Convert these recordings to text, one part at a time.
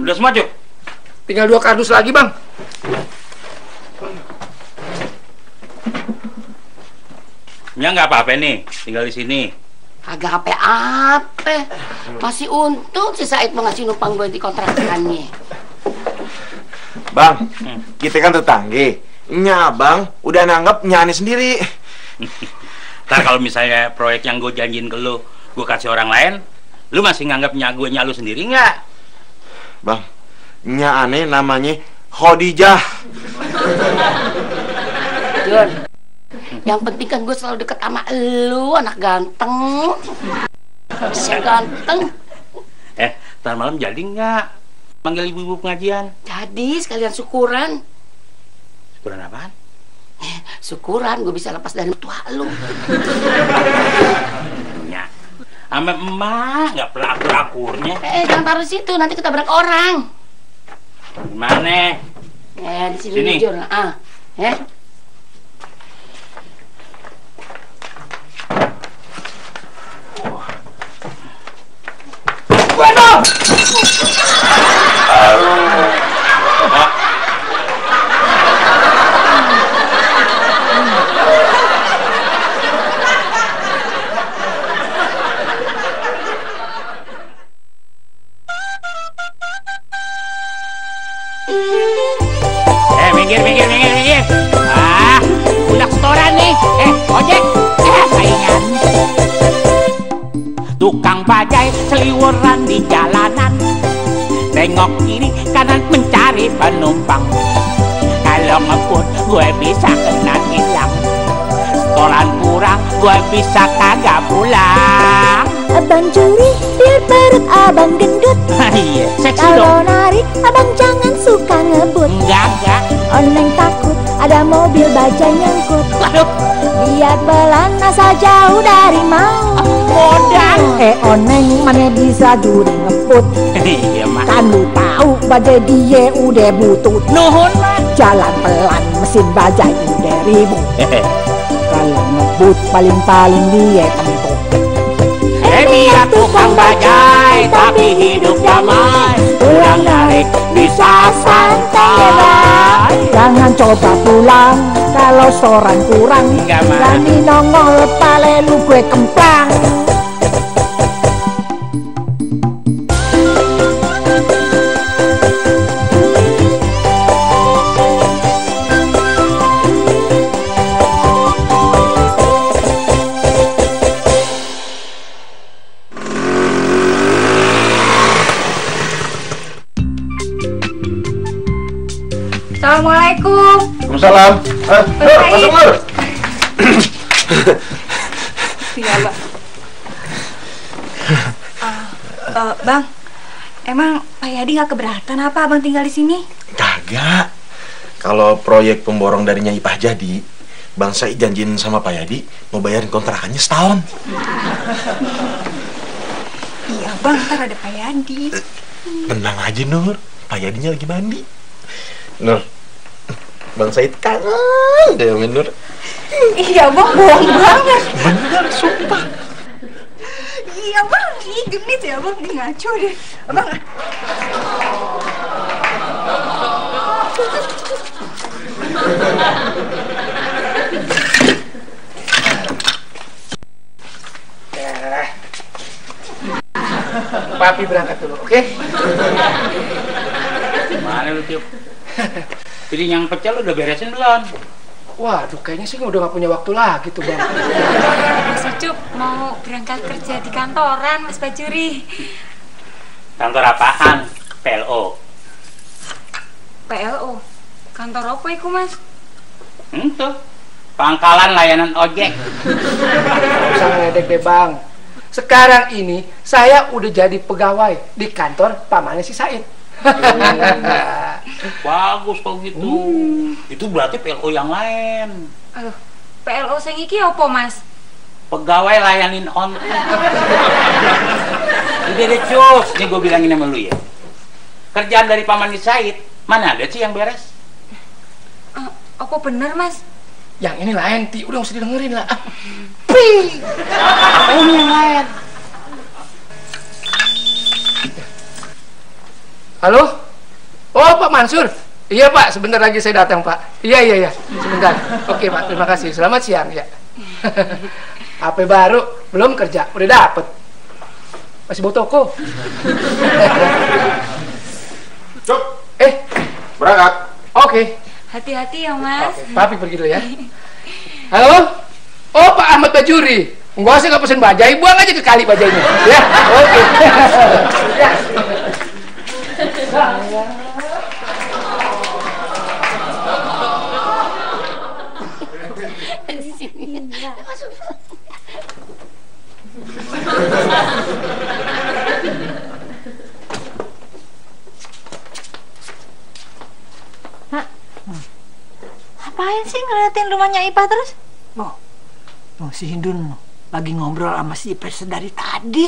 Udah semua, Cuk? Tinggal 2 kardus lagi, Bang. Ya nggak apa-apa nih, tinggal di sini. Agak apa-apa. Masih untung si Said mau ngasih numpang gue di kontrakannya. Bang, kita kan tetangga. Nya Bang udah nanggap Nyani sendiri. Ntar kalau misalnya proyek yang gue janjiin ke lu, gue kasih orang lain, lu masih nganggap gue lu sendiri nggak? Bang, Nya aneh namanya Khadijah. Jun, yang penting kan gue selalu deket sama lu, anak ganteng. Bisa ganteng. Ntar malam jadi nggak manggil ibu-ibu pengajian? Jadi sekalian syukuran. Syukuran apaan? Syukuran gue bisa lepas dari tua lu. Ya, sama emak nggak pernah akur-akurnya. Jangan taruh situ, nanti ketabrak orang. Gimana? Di sini. Jun. Waduh! Minggir. Udah setoran nih. Ojek. Saingan. Tukang bajai seliweran di jalanan, tengok kiri kanan mencari penumpang. Kalau ngebut gue bisa kena tilang, setoran kurang gue bisa kagak pulang. Abang curi biar perut abang gendut. Iya, seksi Kalau dong. narik abang jangan suka ngebut. Enggak. Oneng takut ada mobil bajai nyangkut. Waduh, Biar pelan asal jauh dari maut. modal. Oneng mana bisa juri ngebut. Iya mah. Kan lu tahu bajai dia udah butut. Nuhun mah. Jalan pelan mesin bajai udah ribut. Kalau ngebut paling-paling dia kentut. Biar tukang bajai tapi hidup damai, pulang narik bisa santai. Jangan coba pulang kalau soran kurang. Enggak, Mas. Berani nongol pale lu gue kemplang. Assalamualaikum. Waalaikumsalam. Masuk Nur. Iya, Mbak. Bang, emang Pak Yadi nggak keberatan apa abang tinggal di sini? Kagak. Kalau proyek pemborong dari Nyai Ipah jadi, Bang Said janjiin sama Pak Yadi mau bayarin kontrakannya setahun. Iya, Bang, ntar ada Pak Yadi. Tenang aja Nur, Pak Yadinya lagi mandi. Nur, Bang Said kangen deh sama Nur. Iya, Bang, bohong banget. Bener, sumpah. Iya, Bang, ih genit ya, Bang, dia ngaco deh. Abang, Papi berangkat dulu, oke? Mana lu Tiup? Piring yang pecel udah beresin belum? Waduh, kayaknya sih udah gak punya waktu lagi tuh, Bang. Mas Ucup mau berangkat kerja di kantoran, Mas Bajuri. Kantor apaan? PLO. PLO? Kantor apa itu, Mas? Tuh, pangkalan layanan ojek. Gak usah ngeledek deh, Bang. Sekarang ini saya udah jadi pegawai di kantor pamannya si Said. Bagus kalau gitu. Itu berarti PLO yang lain. Aduh, PLO sing iki apa, Mas? Pegawai layanin on. Udah deh Cus, ini gue bilangin sama lu ya. Kerjaan dari paman Said, mana ada sih yang beres? Apa bener, Mas? Yang ini lain, Ti. Udah usah didengerin lah. Apa ini yang lain? Halo? Oh, Pak Mansur. Iya, Pak, sebentar lagi saya datang, Pak. Iya. Sebentar. Oke, Pak, terima kasih. Selamat siang, ya. HP baru, belum kerja, udah dapet. Masih bawa toko. Cuk, berangkat. Oke. Hati-hati ya, Mas. Oke, Papi pergi dulu ya. Halo? Oh, Pak Ahmad Bajuri. Enggak usah nggak pesen bajai, buang aja ke kali bajainya. Ya, oke. Ya. Di sini. Masuk. Ngapain sih ngeliatin rumahnya Ipa terus? Tuh si Hindun lagi ngobrol sama si Ipes dari tadi.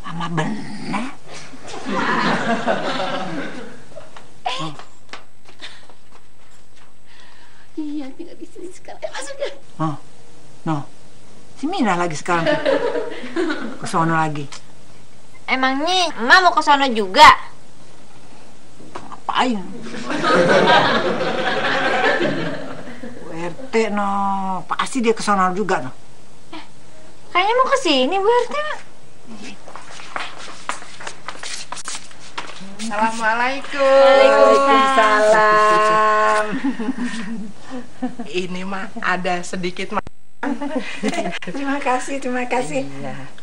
Lama bener. Iya, tinggal di sini sekarang. Masuk ya. No. Si Mina lagi sekarang ke sono lagi. Emangnya Emak mau ke sono juga? Ngapain? RT no, pasti dia ke sono juga no. Kayaknya mau ke sini Bu RT. Assalamualaikum. Waalaikumsalam. Ini mah ada sedikit Terima kasih.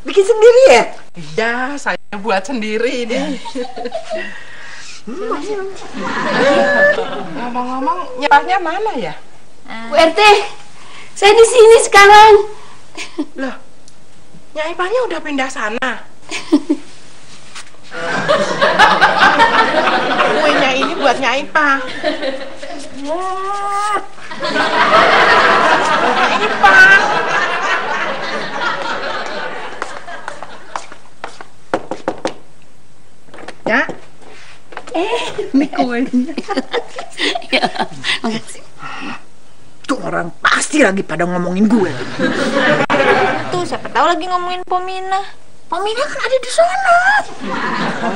Bikin sendiri ya? Iya, saya buat sendiri ini. Ngomong-ngomong, nyepahnya mana ya? Bu RT, saya di sini sekarang. Loh, Nyai Ipahnya udah pindah sana. Kuenya ini buat Nyai Ipah. Nyai Ipah. Ya, Ini kuenya. Ya, makasih. Tuh orang pasti lagi pada ngomongin gue. Tuh siapa tahu lagi ngomongin Pomina. Pomina kan ada di sana.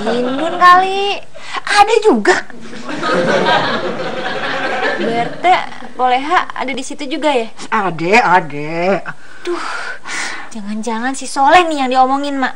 Hindun kali. Ada juga. Bu RT, Poleha ada di situ juga ya? Ada. Duh, jangan-jangan si Soleh nih yang diomongin, Mak.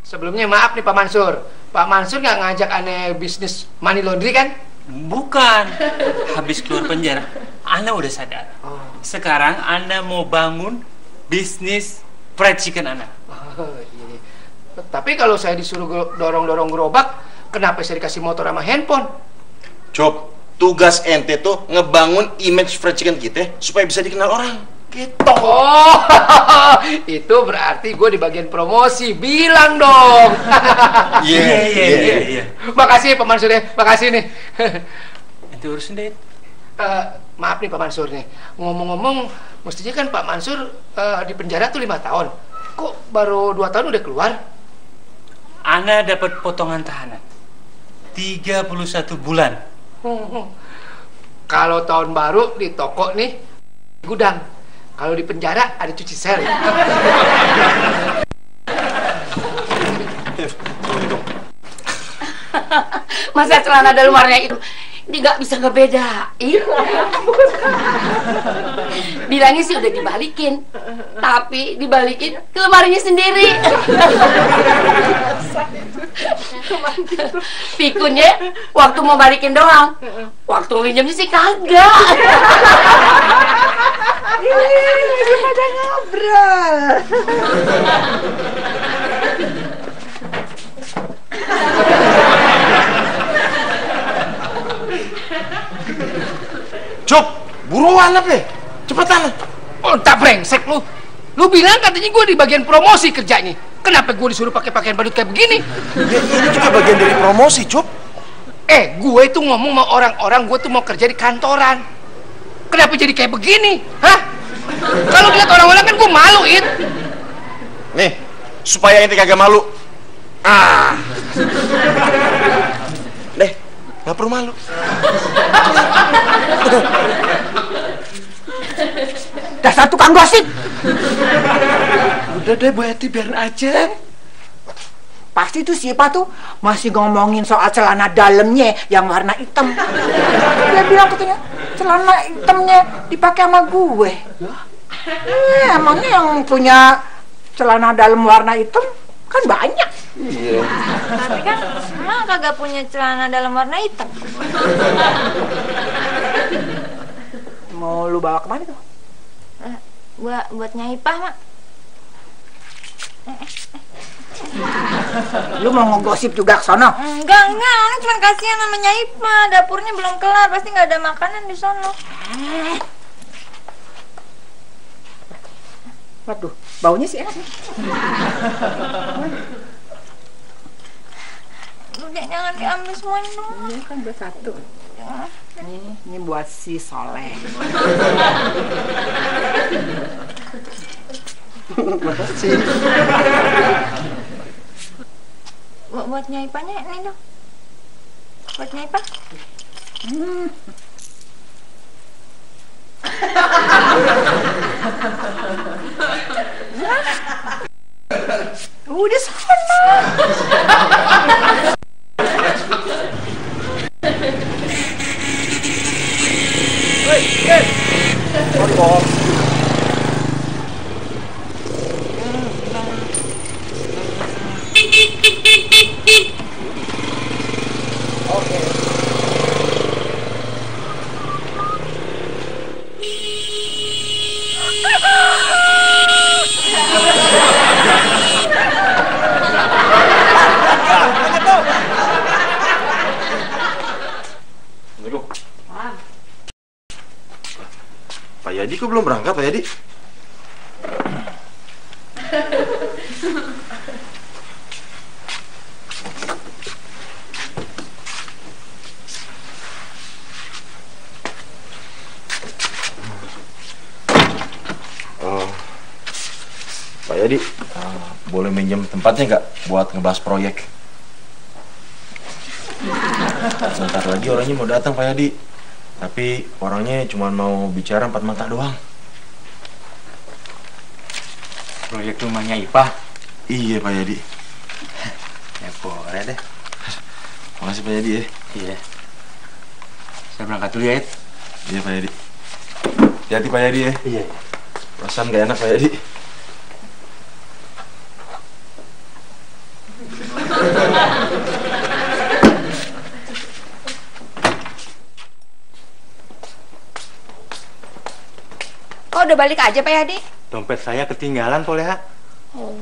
Sebelumnya maaf nih Pak Mansur. Pak Mansur nggak ngajak aneh bisnis money laundry kan? Bukan. Habis keluar penjara, Anda udah sadar. Sekarang Anda mau bangun bisnis fried chicken Anda. Oh, iya. Tapi kalau saya disuruh dorong-dorong gerobak, kenapa saya dikasih motor sama handphone? Cop, tugas ente tuh ngebangun image fried chicken kita supaya bisa dikenal orang. Gitu. Oh, itu berarti gue di bagian promosi. Bilang dong. Iya. Makasih Pak Mansur ya, makasih nih. Itu urusan deh. Maaf nih Pak Mansur nih. Ngomong-ngomong, mestinya kan Pak Mansur di penjara tuh 5 tahun. Kok baru 2 tahun udah keluar? Anda dapat potongan tahanan 31 bulan. Kalau tahun baru di toko nih gudang. Kalau di penjara ada cuci sel. Masa celana ada luarnya itu dia nggak bisa ngebedain. Bilangnya sih udah dibalikin, tapi dibalikin ke lemarinya sendiri. Pikunnya waktu mau balikin doang, waktu minjemnya sih kagak. Ini pada ngobrol. Cop, buruan apa? Cepetan. Oh, tak brengsek lu. Lu bilang katanya gue di bagian promosi kerjanya. Kenapa gue disuruh pakai pakaian badut kayak begini? Ya, ini juga bagian dari promosi, Cup. Gue itu ngomong sama orang-orang gue tuh mau kerja di kantoran. Kenapa jadi kayak begini? Hah? Kalau lihat orang-orang kan gue malu, It. Nih, supaya ente kagak malu. Deh, nggak perlu malu. Dasar tukang gosip. Udah deh Bu Eti, biarin aja. Pasti tuh siapa tuh masih ngomongin soal celana dalamnya yang warna hitam. Dia bilang katanya celana hitamnya dipakai sama gue. Emangnya yang punya celana dalam warna hitam kan banyak. Iya. Tapi kan emang kagak punya celana dalam warna hitam. Mau lu bawa kemana tuh? Buat Nyai Ipah, Mak. Lu mau ngegosip juga ke sono? Enggak, Ana cuma kasihan sama Nyai Ipah. Dapurnya belum kelar, pasti nggak ada makanan di sono. Waduh, baunya sih enak nih. Udah, jangan diambil semuanya dong. Ini kan buat satu. Ini buat si Soleh. Makasih. Buat Nyai Ipahnya ini dong. Buat Nyai Ipah. Udah sana. Pak Yadi kok belum berangkat, Pak Yadi? Pak Yadi, boleh minjem tempatnya nggak buat ngebahas proyek? Sebentar lagi orangnya mau datang, Pak Yadi. Tapi orangnya cuma mau bicara 4 mata doang. Proyek rumahnya Ipah. Iya, Pak Yadi. Ya boleh deh. Makasih, Pak Yadi ya. Iya. Saya berangkat dulu ya, It. Iya, Pak Yadi. Hati-hati, Pak Yadi ya. Iya. Perasaan gak enak, Pak Yadi. Kok udah balik aja, Pak Yadi? Dompet saya ketinggalan, Poleha. Oh.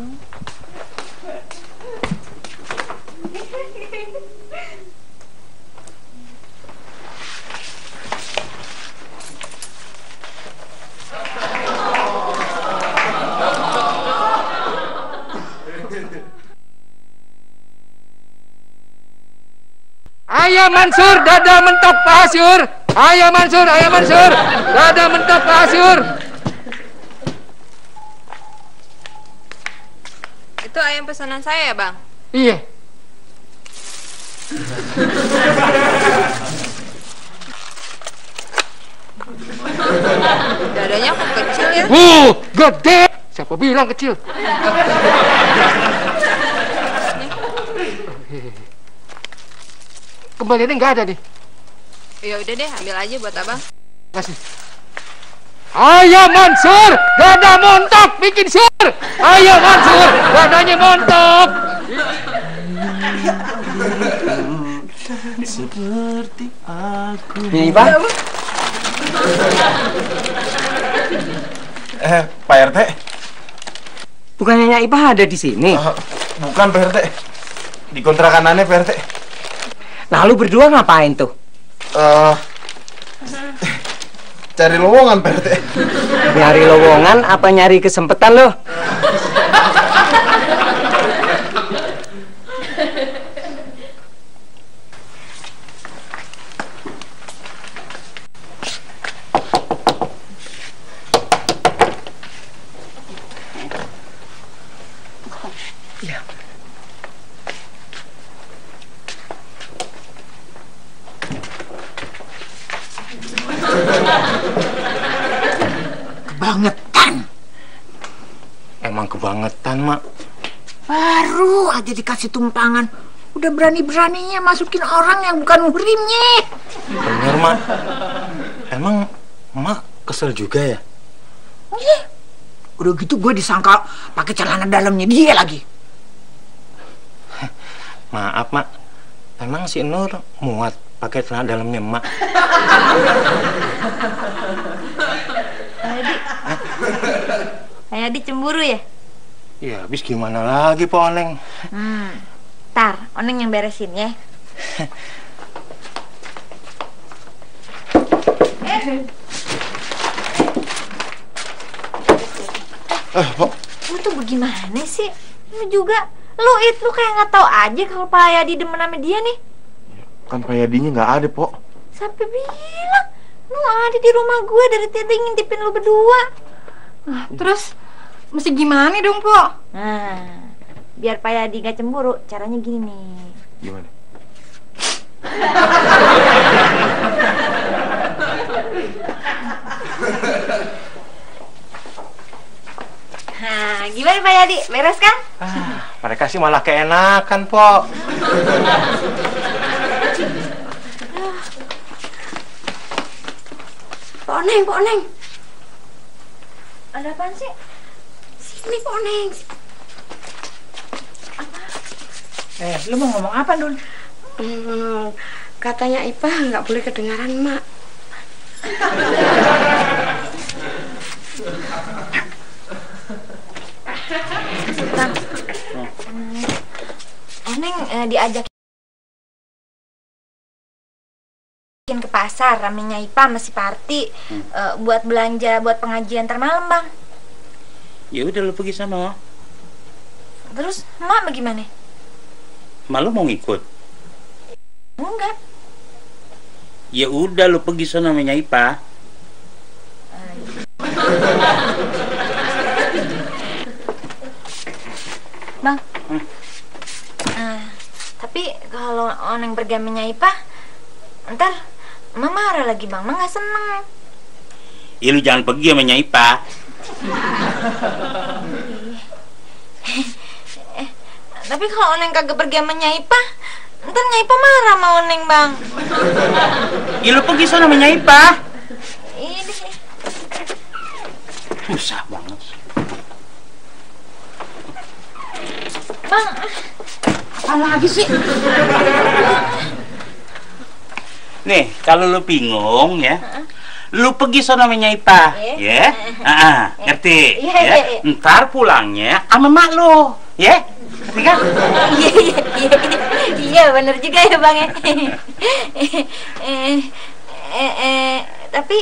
Ayah Mansur, dada mentok Pak Asyur. Ayah Mansur, dada mentok Pak Asyur. Itu ayam pesanan saya ya, Bang? Iya. Dadanya kok kecil ya? Gede. Siapa bilang kecil? Kembaliannya nggak ada nih. Ya udah deh, ambil aja buat Abang. Kasih. Ayo Mansur, dada montok bikin sur. Ayo Mansur, dadanya montok. Seperti aku. Ini Pak. Pak RT. Bukannya Nyai Ipah ada di sini? Bukan, Pak RT. Di kontrakanannya, Pak RT. Nah, lu berdua ngapain tuh? Cari lowongan, Pak RT. Nyari lowongan apa nyari kesempatan lo? Kebangetan. Emang kebangetan, Mak. Baru aja dikasih tumpangan, udah berani-beraninya masukin orang yang bukan muhrimnya. Bener, Mak. Emang Mak kesel juga ya? Udah gitu gue disangka pakai celana dalamnya dia lagi. Maaf, Mak. Emang si Nur muat pakai celana dalamnya Mak? Payadi cemburu ya? Ya, habis gimana lagi, Pak Oneng? Ntar, Oneng yang beresin ya. Pak. Lu tuh bagaimana sih? Lu juga, lu kayak nggak tahu aja kalau Pak Yadi demen sama dia nih. Kan Pak Yadinya nggak ada, Pok. Sampai bilang, lu ada di rumah gue dari tadi ngintipin lu berdua. Nah, terus mesti gimana dong, Po? Nah, biar Pak Yadi gak cemburu, caranya gini nih. Gimana? Nah, gimana Pak Yadi? Beres kan? Mereka sih malah keenakan, Pok. Pak Oneng. Ada apaan sih? Sini Pak Oneng. Lu mau ngomong apa, Dun? Katanya Ipah nggak boleh kedengaran, Mak. Oneng diajak ke pasar, ramenya Ipah masih party buat belanja buat pengajian ntar malam, Bang. Ya udah lu pergi sana. Terus Mak bagaimana? Malu mau ngikut? Enggak. Ya udah lu pergi sana namanya Ipah. Bang. Tapi kalau Oneng pergi sama Ipah, ntar Emak marah lagi, Bang. Emak gak seneng. Ya lu jangan pergi sama Ipah. Tapi kalau Oneng kagak pergi sama Ipah, ntar Ipah marah sama Oneng, Bang. Ya lu pergi sana sama Ipah. Ini Susah banget. Bang, Apa lagi sih? Nih, kalau lu bingung ya, lu pergi sana sama Ipah, ya. Ngerti? Iya. Ntar pulangnya sama mak lu, ya. Ngerti kan? Iya, bener juga ya, Bang. Tapi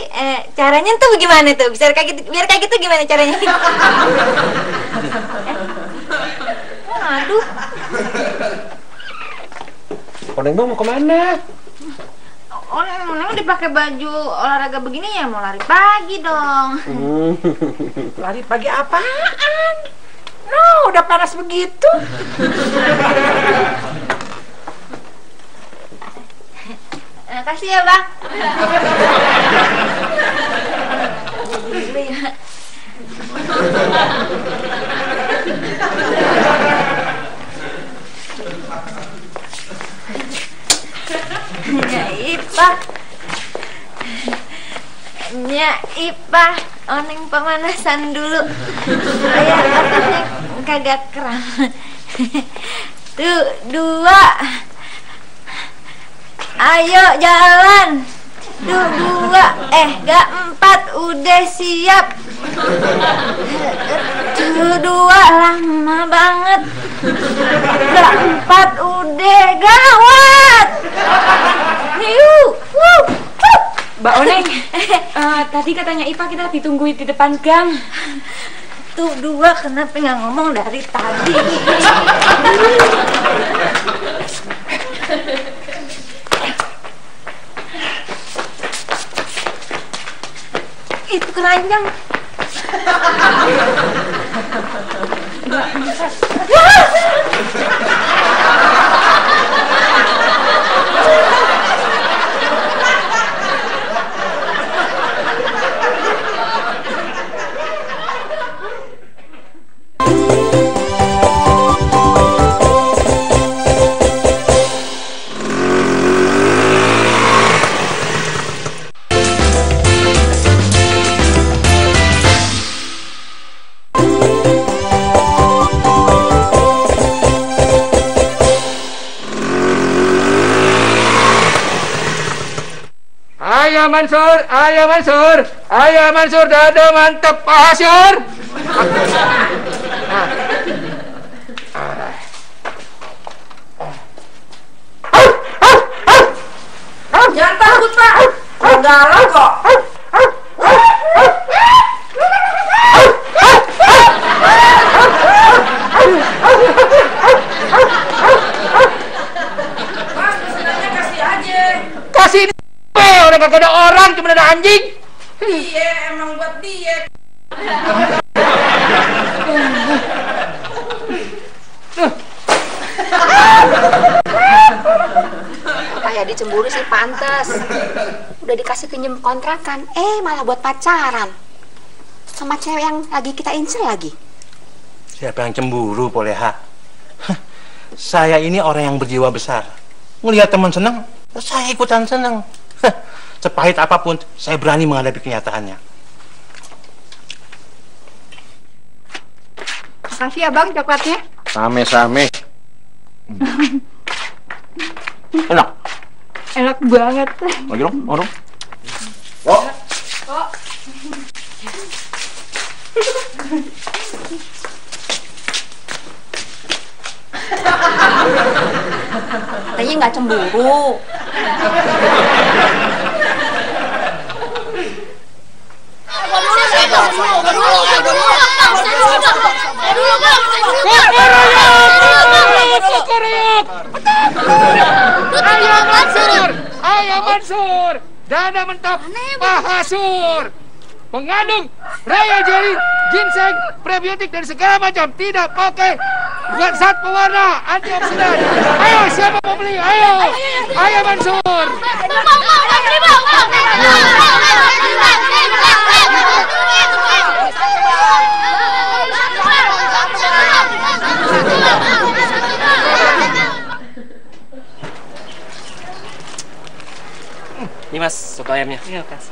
caranya tuh gimana tuh? Biar kayak gitu gimana caranya? Aduh. Oneng Bang mau kemana? Oneng dipakai baju olahraga begini ya mau lari pagi dong. Lari pagi apaan? No, udah panas begitu. Kasih ya, Bang. Ipah, Oneng pemanasan dulu. Saya otaknya kagak kram. Tuh, 2. Ayo jalan. Tuh, 2. Gak 4 udah siap. Tuh, 2 lama banget. Gak 4 udah gawat. Yuk, Mbak Oneng, tadi katanya Ipa kita ditungguin di depan gang. Tuh dua kenapa nggak ngomong dari tadi? Itu keranjang. Ayah Mansur, dada mantep, Pak Hasyur. Jangan takut, Pak. Galak kok. Mas, pesenannya kasih aja. Kasih ini udah kagak ada orang, cuma ada anjing. Iya, emang buat diet. Kayak dicemburu sih pantes. Udah dikasih pinjem kontrakan, malah buat pacaran sama cewek yang lagi kita incer lagi. Siapa yang cemburu, Poleha? Saya ini orang yang berjiwa besar. Ngelihat teman senang, saya ikutan senang. Sepahit apapun, saya berani menghadapi kenyataannya. Makasih ya Bang coklatnya. Same-same. Enak. Enak banget. Lagi dong, mau dong. Oh. Katanya nggak cemburu. Ayah Mansur, dada mentap, Pak Hasyur. Mengandung raya jelly, ginseng, prebiotik dan segala macam, tidak pakai zat pewarna, antioksidan. Ayo, siapa mau beli? Ayo, Ayah Mansur. Ini Mas, soto ayamnya. Iya, Kas.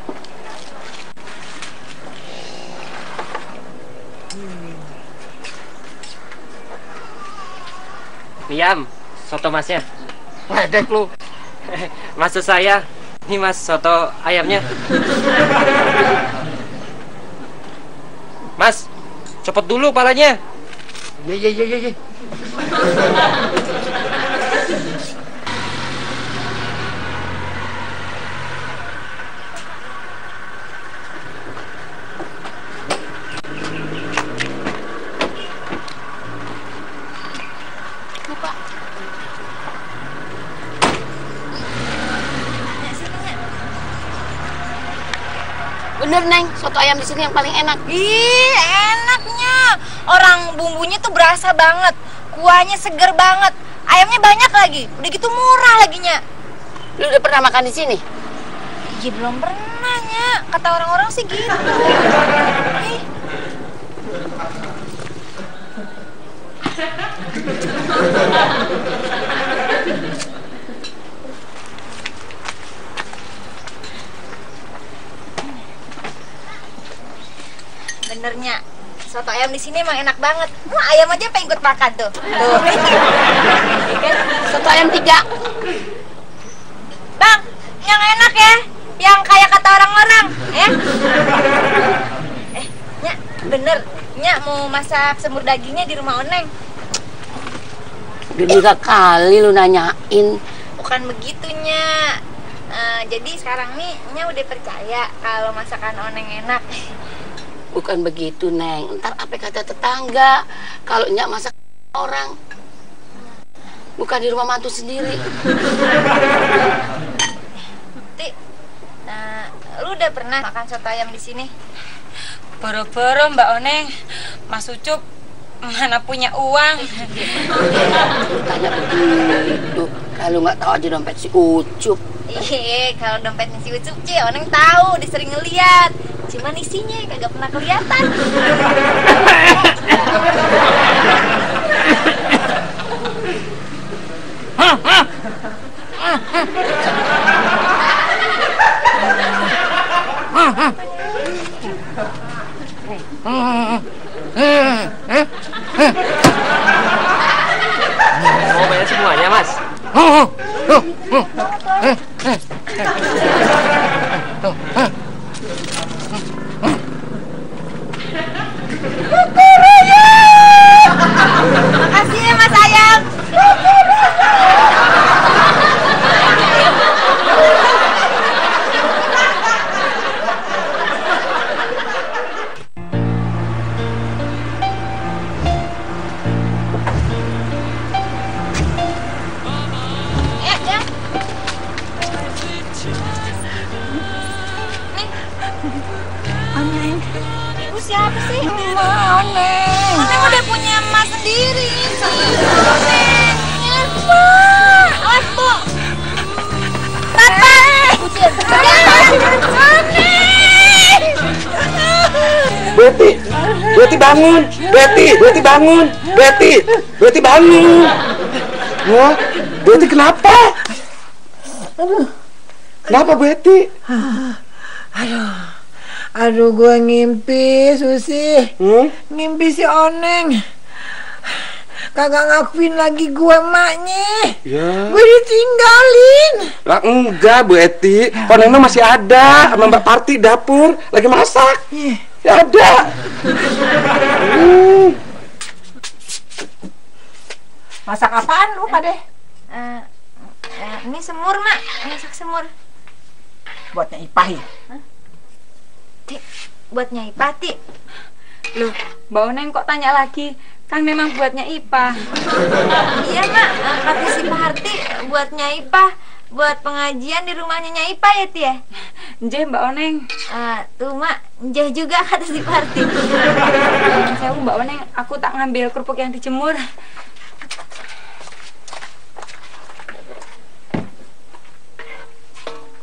Yam, soto Masnya. Ledek lu. Maksud saya, ini Mas, soto ayamnya. Mas, copot dulu palanya. Ye. Bener Neng, soto ayam di sini yang paling enak. Ih, enaknya. Orang bumbunya tuh berasa banget. Kuahnya seger banget. Ayamnya banyak lagi. Udah gitu murah laginya. Lu udah pernah makan di sini? Iya belum pernah, Nya. Kata orang-orang sih gitu. Ih. Benernya, soto ayam di sini emang enak banget. Wah, ayam aja pengen ikut makan tuh. Tuh. Soto ayam 3. Bang, yang enak ya, yang kayak kata orang-orang, ya. Nya, bener. Nya mau masak semur dagingnya di rumah Oneng. Udah 3 kali lu nanyain. Bukan begitu, Nya. Jadi sekarang nih Nya udah percaya kalau masakan Oneng enak. Bukan begitu, Neng. Ntar apa kata tetangga kalau Nyak masak orang, bukan di rumah mantu sendiri. Ti, lu udah pernah makan soto ayam di sini? Boro-boro Mbak Oneng, Mas Ucup mana punya uang? Tanya begitu, kalau nggak tahu aja dompet si Ucup. Iya, kalau dompetnya si Ucup sih Oneng tahu, dia sering ngeliat. Cuman isinya kagak pernah kelihatan. Mau bayar semuanya, Mas? Makasih ya Mas Ayam. Siapa sih? Oneng. Oneng udah punya emas sendiri. Oneng. Awas, Bu. Papa. Betty, Betty bangun. Betty bangun. Betty bangun. Wah, Betty kenapa? Kenapa Betty? Aduh, gue ngimpi, Susi. Ngimpi si Oneng. Kagak ngakuin lagi gue emaknya. Ya. Gue ditinggalin. Lah enggak, Betty. Oneng masih ada sama Mbak Parti dapur lagi masak. Ya ada. Masak apaan lu, Pak deh? Ini semur, Mak. Masak semur. Buatnya Ipah ya? Buatnya Ipah, Ti. Loh, Mbak Oneng kok tanya lagi? Kan memang buatnya Ipah. Iya, Mak. Kata si Pak Harti buatnya Ipah. Buat pengajian di rumahnya Nyai Ipah ya, Ti ya? Nje, Mbak Oneng. Tuh, Mak. Nje juga kata si Pak Harti. Saya Mbak Oneng, aku tak ngambil kerupuk yang dijemur.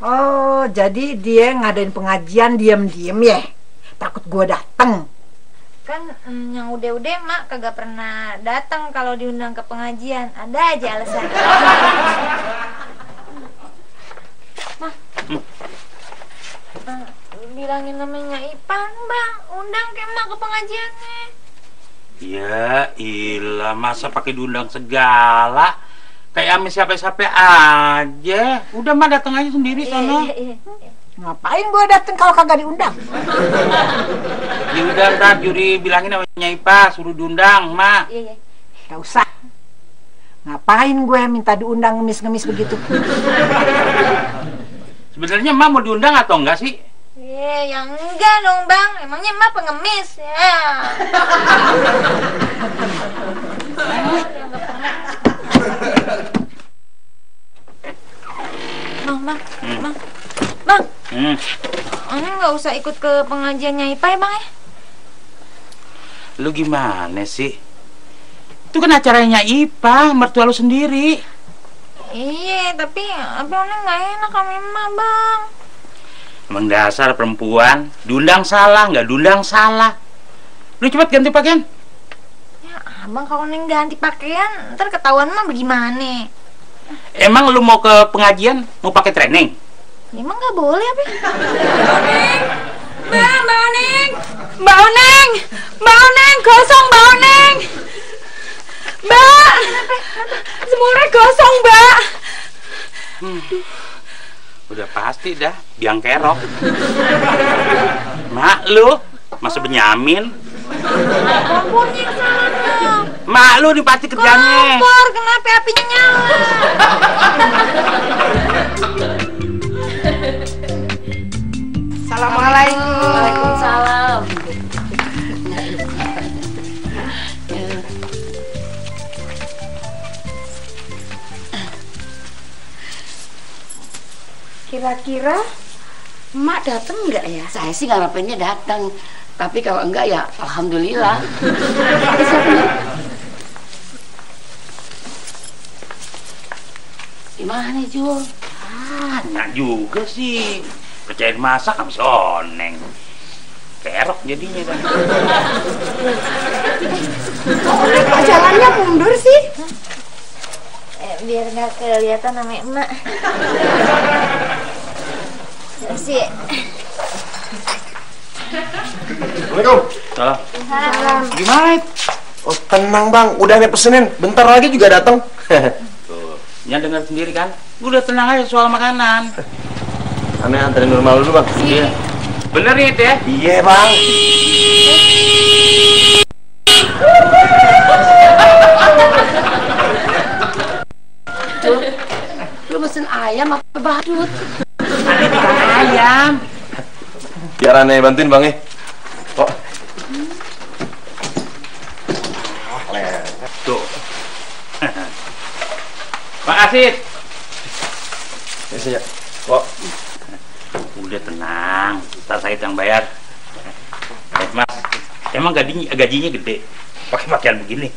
Oh, jadi dia ngadain pengajian diam-diam ya? Takut gue dateng. Kan yang udah-udah Mak kagak pernah datang kalau diundang ke pengajian. Ada aja alasan. Mak, bilangin namanya Ipan, Bang. Undang ke Mak ke pengajiannya. Ya ilah, masa pakai diundang segala? Kayak ame siapa-siapa aja. Udah mah datang aja sendiri sono. Ngapain gue dateng kalau kagak diundang? Ya udah ntar Juri bilangin sama Nyai Ipah suruh diundang, Mak. Iya. Gak usah. Ngapain gue minta diundang ngemis-ngemis begitu? Sebenarnya Mak mau diundang atau enggak sih? Yang enggak dong, Bang. Emangnya Mak pengemis ya? Bang. Oneng nggak usah ikut ke pengajiannya Ipah ya, Bang ya? Lu gimana sih? Itu kan acaranya Ipah, mertua lu sendiri. Iya, tapi Oneng nggak enak sama Emak, Bang. Emang dasar perempuan, diundang salah, nggak diundang salah. Lu cepet ganti pakaian. Ya, Abang kalau Oneng ganti pakaian, ntar ketahuan mah bagaimana? Emang lu mau ke pengajian, mau pakai training? Emang nggak boleh apa? Mbak Oneng! Mbak Oneng! Mbak Oneng! Gosong, Mbak Oneng! Mbak! Semurnya gosong, Mbak! Udah pasti dah, biang kerok. Mak lu, masa Benyamin? Kompornya yang salah dong. Mak lu nih pasti kerjanya. Kompor, kenapa apinya nyala? Assalamualaikum. Waalaikumsalam. Kira-kira Mak dateng nggak ya? Saya sih ngarepinnya datang, tapi kalau enggak ya alhamdulillah. Gimana Jul? Enak juga sih. Kerjain masak habis oneng. Kerok jadinya kan. Kok jalannya mundur sih? Biar nggak kelihatan sama emak. Sih. Assalamualaikum. Salam. Gimana? Oh, tenang bang, udah nih pesenin. Bentar lagi juga datang. Tuh, yang dengar sendiri kan? Udah tenang aja soal makanan. Aneh anterin normal dulu bang. Iya. Bener nih ya? Iya bang. Jul, lu mesen ayam apa badut? Aneh bukan ayam. Biar aneh bantuin bang ya. Kok? Tuh. Makasih. Ya saja. Kok? Udah tenang, tak sakit yang bayar. Mas, emang gajinya gede, pakai pakaian begini.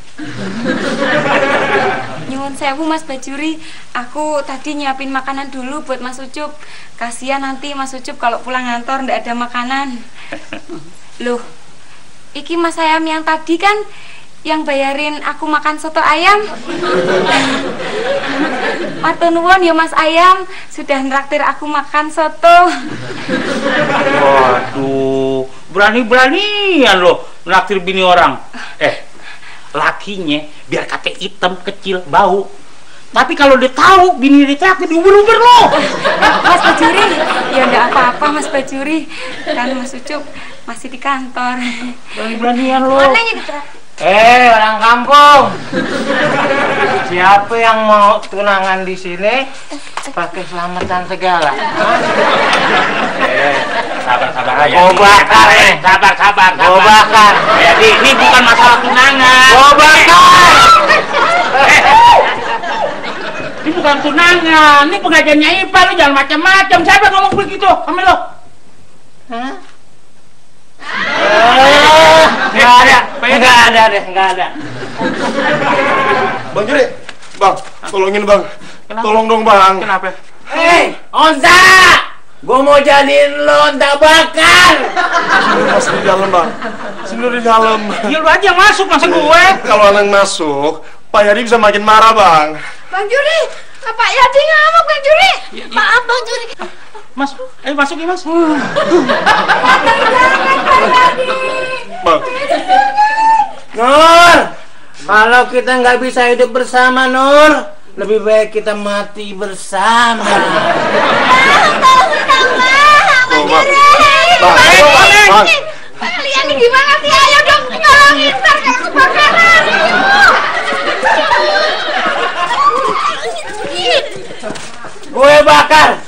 Nyuwun sewu Mas Bajuri, aku tadi nyiapin makanan dulu buat Mas Ucup. Kasihan nanti Mas Ucup kalau pulang kantor ndak ada makanan. Loh, iki Mas Ayam yang tadi kan yang bayarin aku makan soto ayam. Matur nuwun ya Mas Ayam, sudah nraktir aku makan soto. Waduh, berani-beranian lo nraktir bini orang. Lakinya biar kate hitam, kecil, bau. Tapi kalau dia tahu bini dia traktir, diuber-uber lo. Mas Bajuri, ya enggak apa-apa Mas Bajuri. Kan Mas Ucup masih di kantor. Berani-beranian lo. Mananya ditraktir? Orang kampung. Siapa yang mau tunangan di sini pakai selamatan segala? Sabar aja. Gua bakar nih. Sabar. Gua bakar. Jadi ini bukan masalah tunangan. Gua bakar. Ini bukan tunangan. Ini pengajiannya Ipa, lu jangan macam-macam. Siapa yang ngomong begitu? Sama lo? Hah? Enggak ada. Bang Juri, bang, tolongin bang. Kenapa? Tolong dong bang. Kenapa? Onta! Gua mau jadiin lo onta bakar. Masih di dalam bang. Sini di dalam. Ya lu aja yang masuk, masa gue? Kalau anak masuk, Pak Yadi bisa makin marah bang. Bang Juri, Pak Yadi ngamuk Bang Juri. Maaf Bang Juri. Mas, masuk ya Mas. Bang. Nur, kalau kita nggak bisa hidup bersama Nur, lebih baik kita mati bersama. Oh, bang. Bang. Kalian ini gimana sih? Ayo dong tolongin, ntar kalau kebakaran. Gue bakar.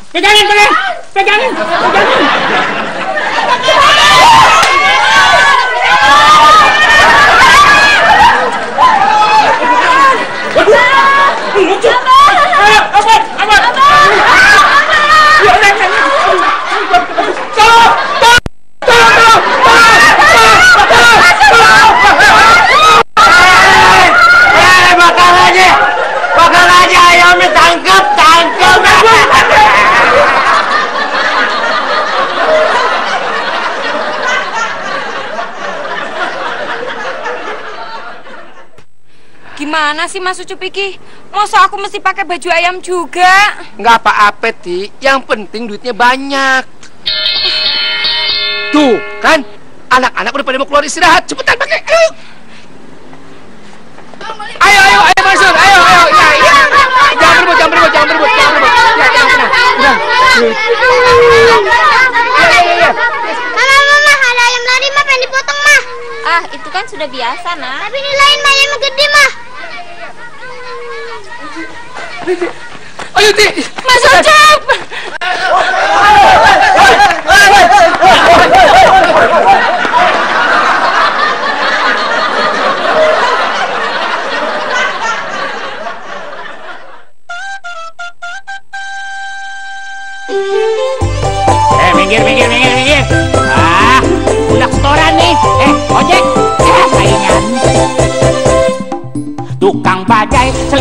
Pegangin. Bakar aja ayamnya, tangkap. Gimana sih Mas Ucup iki? Masa aku mesti pakai baju ayam juga? Nggak apa-apa, Ti. Yang penting duitnya banyak. Tuh, kan? Anak-anak udah pada mau keluar istirahat. Cepetan pakai. Ayo, Mansur. Ayo. Ya. Jangan berebut. Ya. Mama, ada ayam lari mah pengen dipotong mah. Ah, itu kan sudah biasa nah. Tapi ini lain mah ayamnya gede mah. Ayo, Ti. Mas Ucup!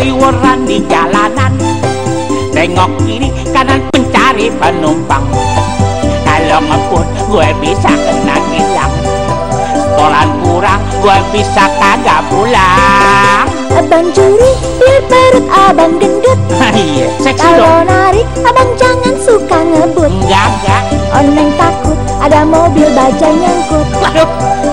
keliweran di jalanan, tengok kiri kanan mencari penumpang. Kalau ngebut gue bisa kena tilang, setoran kurang gue bisa kagak pulang. Abang curi biar perut abang gendut. Iya, seksi Kalau dong. narik abang jangan suka ngebut. Enggak. Oneng takut ada mobil baja nyangkut. Waduh,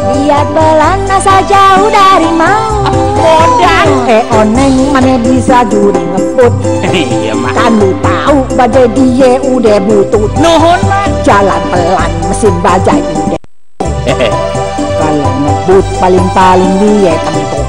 Biar pelan asal jauh dari mau. modal. Oneng mana bisa juri ngebut. Iya mah. Kan lu tahu bajai dia udah butut. Nuhun mah. Jalan pelan mesin bajai udah. Kalau ngebut paling-paling dia kentut.